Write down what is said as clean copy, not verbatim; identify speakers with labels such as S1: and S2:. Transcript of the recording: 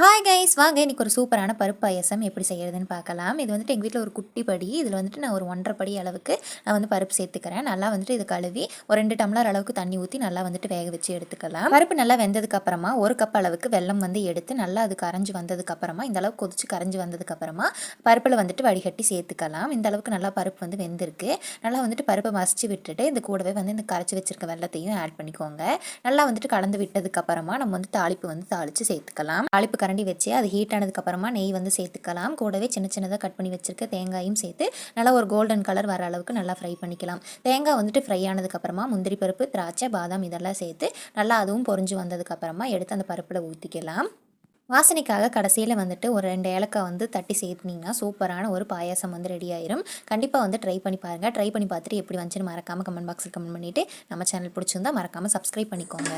S1: Hi guys, வாங்க இன்னைக்கு ஒரு சூப்பரான பருப்பு பாயாசம் எப்படி செய்யறதுன்னு பார்க்கலாம். இது வந்துட்டு எங்கள் வீட்டில் ஒரு குட்டி படி. இதில் வந்துட்டு நான் ஒரு 1.5 படி அளவுக்கு நான் வந்து பருப்பு சேர்த்துக்கிறேன். நல்லா வந்துட்டு இது கழுவி ஒரு 2 டம்ளர் அளவுக்கு தண்ணி ஊற்றி நல்லா வந்துட்டு வேக வச்சு எடுத்துக்கலாம். பருப்பு நல்லா வெந்ததுக்கு அப்புறமா 1 கப் அளவுக்கு வெல்லம் வந்து எடுத்து நல்லா அது கரைஞ்சி வந்ததுக்கு அப்புறமா இந்த அளவுக்கு கொதிச்சு கரைஞ்சி வந்ததுக்கு அப்புறமா பருப்பில் வந்துட்டு வடிகட்டி சேர்த்துக்கலாம். இந்த அளவுக்கு நல்லா பருப்பு வந்து வெந்திருக்கு. நல்லா வந்துட்டு பருப்பை மசிச்சு விட்டுட்டு இது கூடவே வந்து இந்த கரைச்சி வச்சிருக்க வெல்லத்தையும் ஆட் பண்ணிக்கோங்க. நல்லா வந்துட்டு கலந்து விட்டதுக்கு அப்புறமா நம்ம வந்து தாளிப்பு வந்து தாளித்து சேர்த்துக்கலாம். தாளிப்பு கரண்டி வச்சு அது ஹீட் ஆனதுக்கப்புறமா நெய் வந்து சேர்த்துக்கலாம். கூடவே சின்ன சின்னதாக கட் பண்ணி வச்சுருக்க தேங்காயும் சேர்த்து நல்லா ஒரு கோல்டன் கலர் வர அளவுக்கு நல்லா ஃப்ரை பண்ணிக்கலாம். தேங்காய் வந்துட்டு ஃப்ரை ஆனதுக்கப்புறமா முந்திரி பருப்பு, திராட்சை, பாதாம் இதெல்லாம் சேர்த்து நல்லா அதுவும் பொரிஞ்சு வந்ததுக்கப்புறமா எடுத்து அந்த பருப்பில் ஊற்றிக்கலாம். வாசனைக்காக கடைசியில் வந்துட்டு ஒரு 2 ஏலக்காய் வந்து தட்டி சேர்த்துனீங்கன்னா சூப்பரான ஒரு பாயாசம் வந்து ரெடி ஆயிரும். கண்டிப்பாக வந்து ட்ரை பண்ணி பாருங்கள். ட்ரை பண்ணி பார்த்துட்டு எப்படி வந்துச்சுன்னு மறக்காமல் கமெண்ட் பாக்ஸில் கமெண்ட் பண்ணிவிட்டு நம்ம சேனல் பிடிச்சிருந்தா மறக்காமல் சப்ஸ்கிரைப் பண்ணிக்கோங்க.